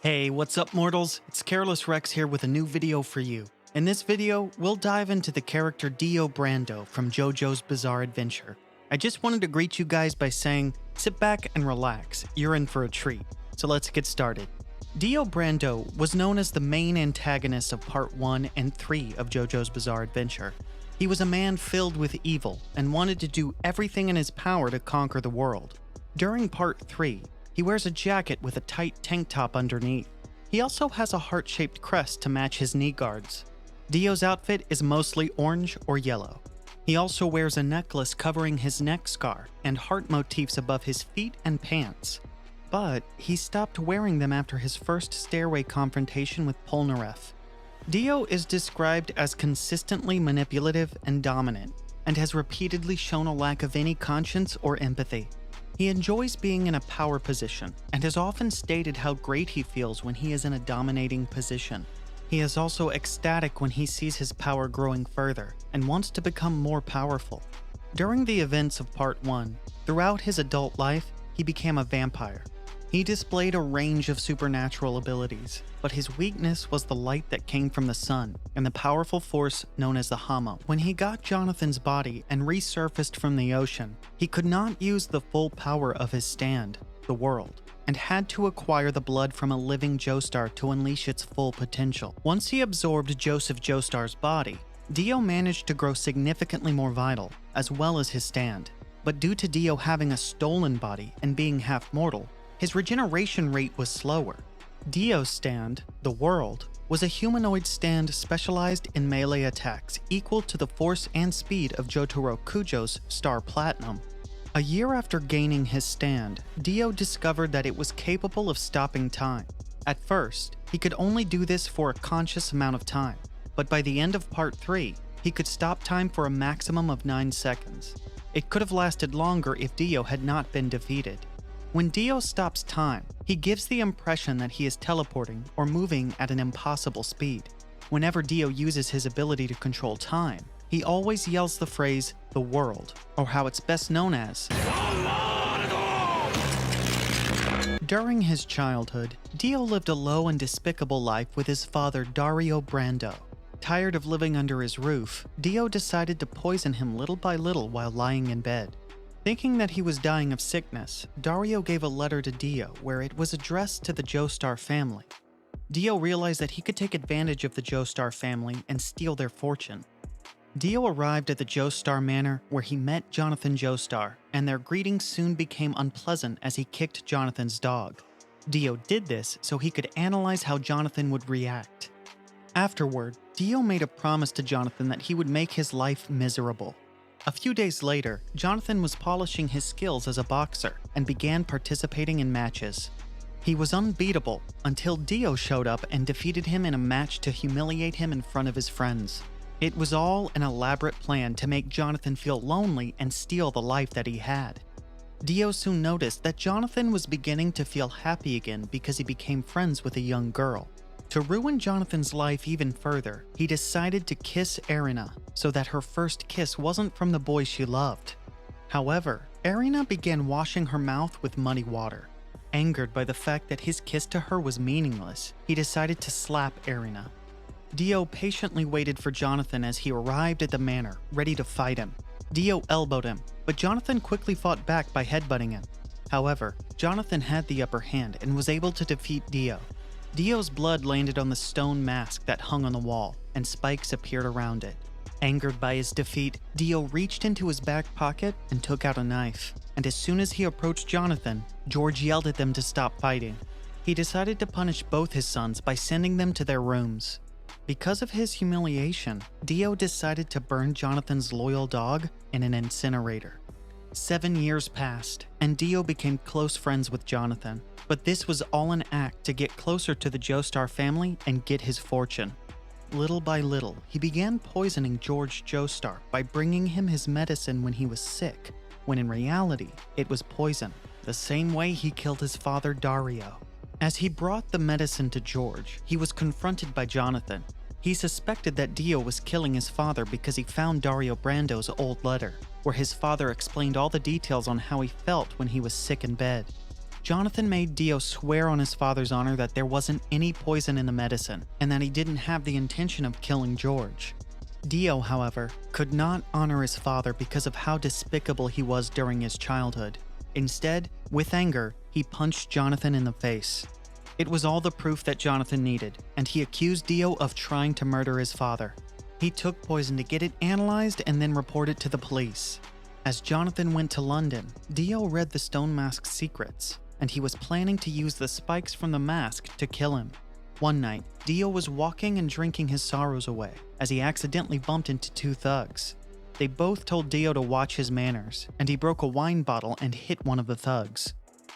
Hey, what's up mortals? It's CarelessRex here with a new video for you. In this video, we'll dive into the character Dio Brando from JoJo's Bizarre Adventure. I just wanted to greet you guys by saying, sit back and relax, you're in for a treat. So let's get started. Dio Brando was known as the main antagonist of Part 1 and 3 of JoJo's Bizarre Adventure. He was a man filled with evil and wanted to do everything in his power to conquer the world. During Part 3, he wears a jacket with a tight tank top underneath. He also has a heart-shaped crest to match his knee guards. Dio's outfit is mostly orange or yellow. He also wears a necklace covering his neck scar and heart motifs above his feet and pants. But he stopped wearing them after his first stairway confrontation with Polnareff. Dio is described as consistently manipulative and dominant, and has repeatedly shown a lack of any conscience or empathy. He enjoys being in a power position, and has often stated how great he feels when he is in a dominating position. He is also ecstatic when he sees his power growing further, and wants to become more powerful. During the events of Part 1, throughout his adult life, he became a vampire. He displayed a range of supernatural abilities, but his weakness was the light that came from the sun and the powerful force known as the Hamo. When he got Jonathan's body and resurfaced from the ocean, he could not use the full power of his stand, the world, and had to acquire the blood from a living Joestar to unleash its full potential. Once he absorbed Joseph Joestar's body, Dio managed to grow significantly more vital, as well as his stand. But due to Dio having a stolen body and being half mortal, his regeneration rate was slower. Dio's stand, the world, was a humanoid stand specialized in melee attacks equal to the force and speed of Jotaro Kujo's Star Platinum. A year after gaining his stand, Dio discovered that it was capable of stopping time. At first, he could only do this for a conscious amount of time, but by the end of Part 3, he could stop time for a maximum of 9 seconds. It could have lasted longer if Dio had not been defeated. When Dio stops time, he gives the impression that he is teleporting or moving at an impossible speed. Whenever Dio uses his ability to control time, he always yells the phrase, "the world," or how it's best known as. During his childhood, Dio lived a low and despicable life with his father Dio Brando. Tired of living under his roof, Dio decided to poison him little by little while lying in bed. Thinking that he was dying of sickness, Dario gave a letter to Dio where it was addressed to the Joestar family. Dio realized that he could take advantage of the Joestar family and steal their fortune. Dio arrived at the Joestar manor where he met Jonathan Joestar, and their greetings soon became unpleasant as he kicked Jonathan's dog. Dio did this so he could analyze how Jonathan would react. Afterward, Dio made a promise to Jonathan that he would make his life miserable. A few days later, Jonathan was polishing his skills as a boxer and began participating in matches. He was unbeatable until Dio showed up and defeated him in a match to humiliate him in front of his friends. It was all an elaborate plan to make Jonathan feel lonely and steal the life that he had. Dio soon noticed that Jonathan was beginning to feel happy again because he became friends with a young girl. To ruin Jonathan's life even further, he decided to kiss Erina so that her first kiss wasn't from the boy she loved. However, Erina began washing her mouth with muddy water. Angered by the fact that his kiss to her was meaningless, he decided to slap Erina. Dio patiently waited for Jonathan as he arrived at the manor, ready to fight him. Dio elbowed him, but Jonathan quickly fought back by headbutting him. However, Jonathan had the upper hand and was able to defeat Dio. Dio's blood landed on the stone mask that hung on the wall, and spikes appeared around it. Angered by his defeat, Dio reached into his back pocket and took out a knife. And as soon as he approached Jonathan, George yelled at them to stop fighting. He decided to punish both his sons by sending them to their rooms. Because of his humiliation, Dio decided to burn Jonathan's loyal dog in an incinerator. 7 years passed, and Dio became close friends with Jonathan. But this was all an act to get closer to the Joestar family and get his fortune. Little by little, he began poisoning George Joestar by bringing him his medicine when he was sick, when in reality, it was poison, the same way he killed his father Dario. As he brought the medicine to George, he was confronted by Jonathan. He suspected that Dio was killing his father because he found Dio Brando's old letter, where his father explained all the details on how he felt when he was sick in bed. Jonathan made Dio swear on his father's honor that there wasn't any poison in the medicine and that he didn't have the intention of killing George. Dio, however, could not honor his father because of how despicable he was during his childhood. Instead, with anger, he punched Jonathan in the face. It was all the proof that Jonathan needed, and he accused Dio of trying to murder his father. He took poison to get it analyzed and then report it to the police. As Jonathan went to London, Dio read the stone mask's secrets, and he was planning to use the spikes from the mask to kill him. One night, Dio was walking and drinking his sorrows away as he accidentally bumped into two thugs. They both told Dio to watch his manners, and he broke a wine bottle and hit one of the thugs.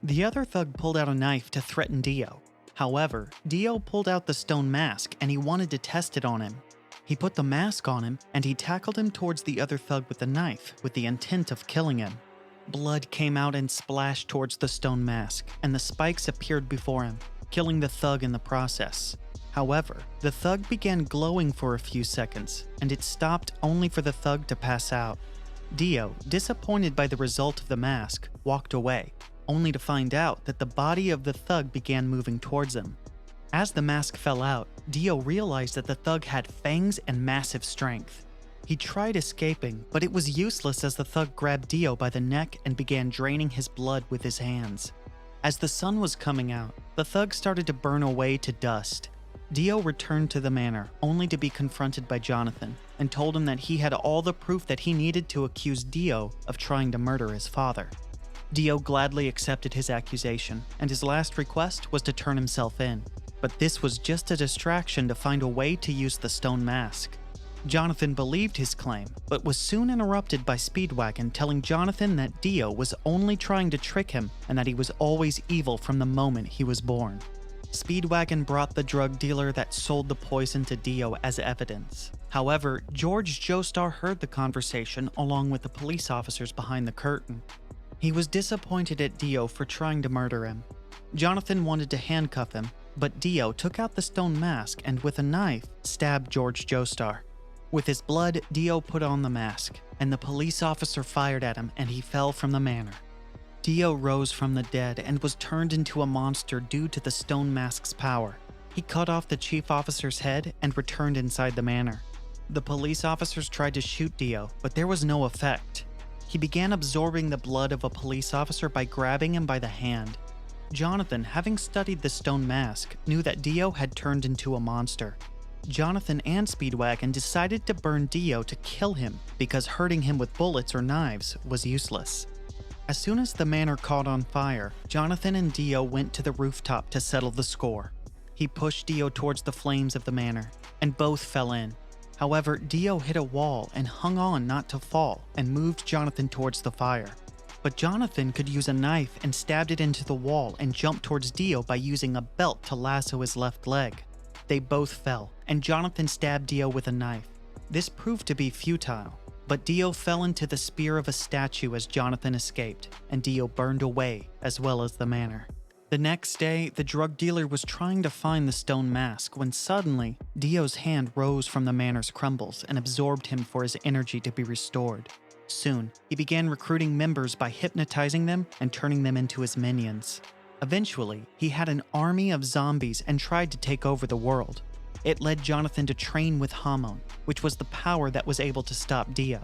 The other thug pulled out a knife to threaten Dio. However, Dio pulled out the stone mask and he wanted to test it on him. He put the mask on him and he tackled him towards the other thug with the knife with the intent of killing him. Blood came out and splashed towards the stone mask, and the spikes appeared before him, killing the thug in the process. However, the thug began glowing for a few seconds, and it stopped only for the thug to pass out. Dio, disappointed by the result of the mask, walked away, only to find out that the body of the thug began moving towards him. As the mask fell out, Dio realized that the thug had fangs and massive strength. He tried escaping, but it was useless as the thug grabbed Dio by the neck and began draining his blood with his hands. As the sun was coming out, the thug started to burn away to dust. Dio returned to the manor, only to be confronted by Jonathan, and told him that he had all the proof that he needed to accuse Dio of trying to murder his father. Dio gladly accepted his accusation, and his last request was to turn himself in. But this was just a distraction to find a way to use the stone mask. Jonathan believed his claim, but was soon interrupted by Speedwagon telling Jonathan that Dio was only trying to trick him and that he was always evil from the moment he was born. Speedwagon brought the drug dealer that sold the poison to Dio as evidence. However, George Joestar heard the conversation along with the police officers behind the curtain. He was disappointed at Dio for trying to murder him. Jonathan wanted to handcuff him, but Dio took out the stone mask and with a knife stabbed George Joestar. With his blood, Dio put on the mask, and the police officer fired at him and he fell from the manor. Dio rose from the dead and was turned into a monster due to the stone mask's power. He cut off the chief officer's head and returned inside the manor. The police officers tried to shoot Dio, but there was no effect. He began absorbing the blood of a police officer by grabbing him by the hand. Jonathan, having studied the stone mask, knew that Dio had turned into a monster. Jonathan and Speedwagon decided to burn Dio to kill him because hurting him with bullets or knives was useless. As soon as the manor caught on fire, Jonathan and Dio went to the rooftop to settle the score. He pushed Dio towards the flames of the manor, and both fell in. However, Dio hit a wall and hung on not to fall and moved Jonathan towards the fire. But Jonathan could use a knife and stabbed it into the wall and jumped towards Dio by using a belt to lasso his left leg. They both fell, and Jonathan stabbed Dio with a knife. This proved to be futile, but Dio fell into the spear of a statue as Jonathan escaped, and Dio burned away as well as the manor. The next day, the drug dealer was trying to find the stone mask when suddenly, Dio's hand rose from the manor's crumbles and absorbed him for his energy to be restored. Soon, he began recruiting members by hypnotizing them and turning them into his minions. Eventually, he had an army of zombies and tried to take over the world. It led Jonathan to train with Hamon, which was the power that was able to stop Dio.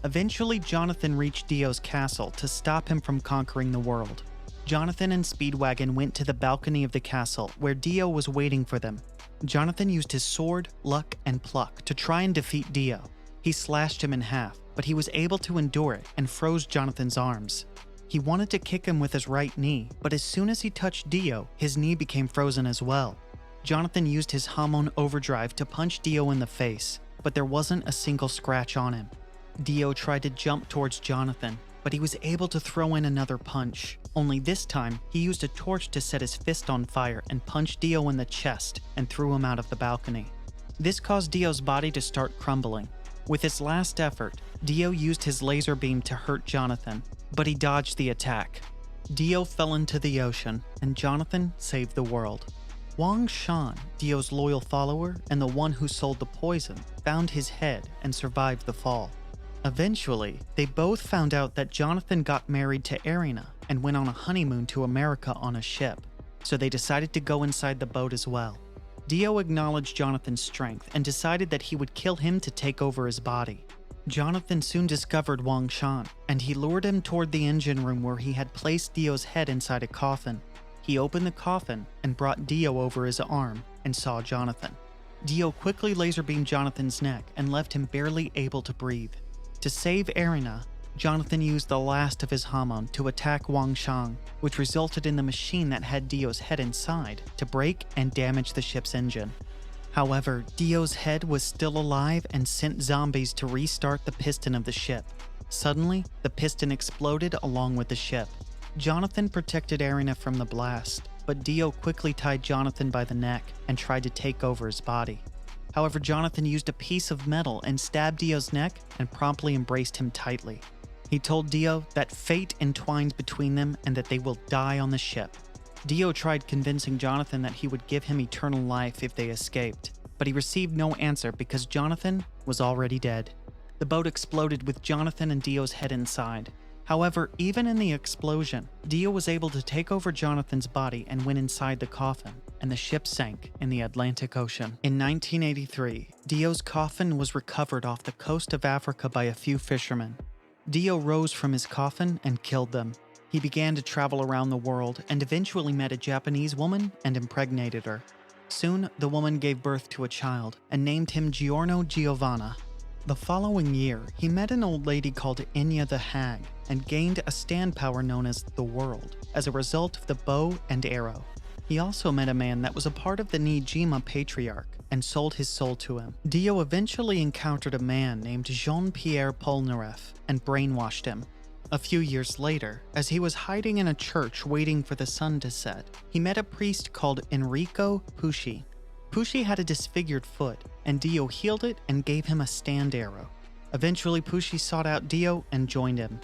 Eventually, Jonathan reached Dio's castle to stop him from conquering the world. Jonathan and Speedwagon went to the balcony of the castle where Dio was waiting for them. Jonathan used his sword, luck, and pluck to try and defeat Dio. He slashed him in half, but he was able to endure it and froze Jonathan's arms. He wanted to kick him with his right knee, but as soon as he touched Dio, his knee became frozen as well. Jonathan used his Hamon overdrive to punch Dio in the face, but there wasn't a single scratch on him. Dio tried to jump towards Jonathan, but he was able to throw in another punch. Only this time, he used a torch to set his fist on fire and punched Dio in the chest and threw him out of the balcony. This caused Dio's body to start crumbling. With his last effort, Dio used his laser beam to hurt Jonathan, but he dodged the attack. Dio fell into the ocean, and Jonathan saved the world. Wang Shan, Dio's loyal follower and the one who sold the poison, found his head and survived the fall. Eventually, they both found out that Jonathan got married to Erina, and went on a honeymoon to America on a ship, so they decided to go inside the boat as well. Dio acknowledged Jonathan's strength and decided that he would kill him to take over his body. Jonathan soon discovered Wang Shan, and he lured him toward the engine room where he had placed Dio's head inside a coffin. He opened the coffin and brought Dio over his arm and saw Jonathan. Dio quickly laser beamed Jonathan's neck and left him barely able to breathe. To save Aidan, Jonathan used the last of his Hamon to attack Wang Shan, which resulted in the machine that had Dio's head inside to break and damage the ship's engine. However, Dio's head was still alive and sent zombies to restart the piston of the ship. Suddenly, the piston exploded along with the ship. Jonathan protected Aidan from the blast, but Dio quickly tied Jonathan by the neck and tried to take over his body. However, Jonathan used a piece of metal and stabbed Dio's neck and promptly embraced him tightly. He told Dio that fate entwines between them and that they will die on the ship. Dio tried convincing Jonathan that he would give him eternal life if they escaped, but he received no answer because Jonathan was already dead. The boat exploded with Jonathan and Dio's head inside. However, even in the explosion, Dio was able to take over Jonathan's body and went inside the coffin, and the ship sank in the Atlantic Ocean. In 1983, Dio's coffin was recovered off the coast of Africa by a few fishermen. Dio rose from his coffin and killed them. He began to travel around the world and eventually met a Japanese woman and impregnated her. Soon, the woman gave birth to a child and named him Giorno Giovanna. The following year, he met an old lady called Inya the Hag and gained a stand power known as the World as a result of the bow and arrow. He also met a man that was a part of the Nijima Patriarch and sold his soul to him. Dio eventually encountered a man named Jean-Pierre Polnareff and brainwashed him. A few years later, as he was hiding in a church waiting for the sun to set, he met a priest called Enrico Pusci. Pusci had a disfigured foot, and Dio healed it and gave him a stand arrow. Eventually, Pusci sought out Dio and joined him.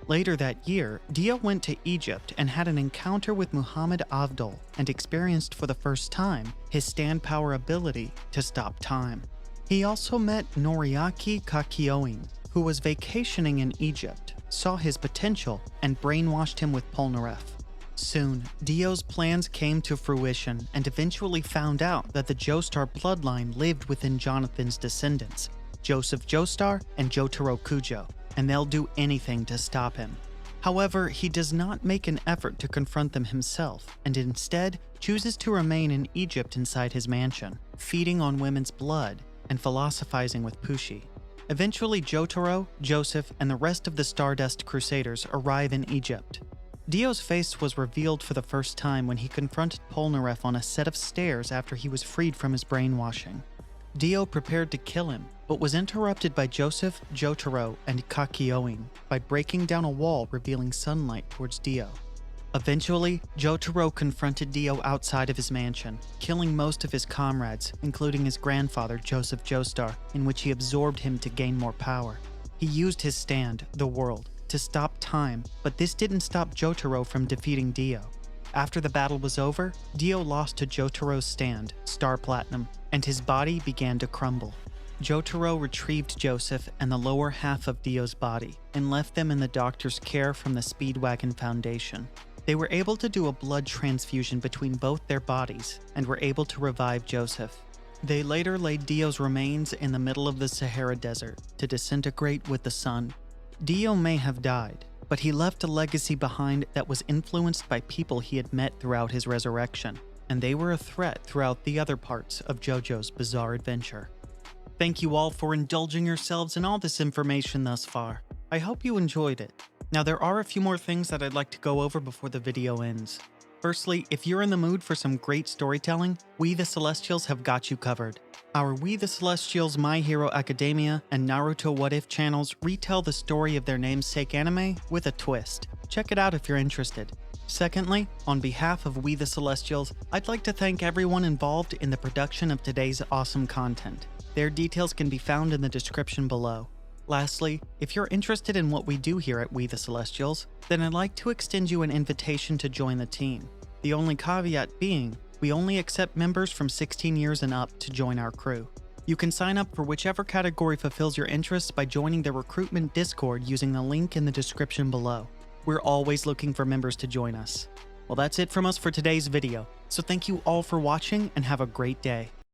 Later that year, Dio went to Egypt and had an encounter with Muhammad Avdol and experienced for the first time his stand power ability to stop time. He also met Noriaki Kakyoin, who was vacationing in Egypt, saw his potential, and brainwashed him with Polnareff. Soon, Dio's plans came to fruition and eventually found out that the Joestar bloodline lived within Jonathan's descendants, Joseph Joestar and Jotaro Kujo, and they'll do anything to stop him. However, he does not make an effort to confront them himself, and instead chooses to remain in Egypt inside his mansion, feeding on women's blood and philosophizing with Pusci. Eventually, Jotaro, Joseph, and the rest of the Stardust Crusaders arrive in Egypt. Dio's face was revealed for the first time when he confronted Polnareff on a set of stairs after he was freed from his brainwashing. Dio prepared to kill him, but was interrupted by Joseph, Jotaro, and Kakyoin by breaking down a wall revealing sunlight towards Dio. Eventually, Jotaro confronted Dio outside of his mansion, killing most of his comrades, including his grandfather, Joseph Joestar, in which he absorbed him to gain more power. He used his stand, the World, to stop time, but this didn't stop Jotaro from defeating Dio. After the battle was over, Dio lost to Jotaro's stand, Star Platinum, and his body began to crumble. Jotaro retrieved Joseph and the lower half of Dio's body and left them in the doctor's care from the Speedwagon Foundation. They were able to do a blood transfusion between both their bodies and were able to revive Joseph. They later laid Dio's remains in the middle of the Sahara Desert to disintegrate with the sun. Dio may have died, but he left a legacy behind that was influenced by people he had met throughout his resurrection, and they were a threat throughout the other parts of JoJo's bizarre adventure. Thank you all for indulging yourselves in all this information thus far. I hope you enjoyed it. Now there are a few more things that I'd like to go over before the video ends. Firstly, if you're in the mood for some great storytelling, We the Celestials have got you covered. Our We the Celestials, My Hero Academia, and Naruto What If channels retell the story of their namesake anime with a twist. Check it out if you're interested. Secondly, on behalf of We the Celestials, I'd like to thank everyone involved in the production of today's awesome content. Their details can be found in the description below. Lastly, if you're interested in what we do here at We the Celestials, then I'd like to extend you an invitation to join the team. The only caveat being, we only accept members from 16 years and up to join our crew. You can sign up for whichever category fulfills your interests by joining the recruitment Discord using the link in the description below. We're always looking for members to join us. Well, that's it from us for today's video. So thank you all for watching and have a great day.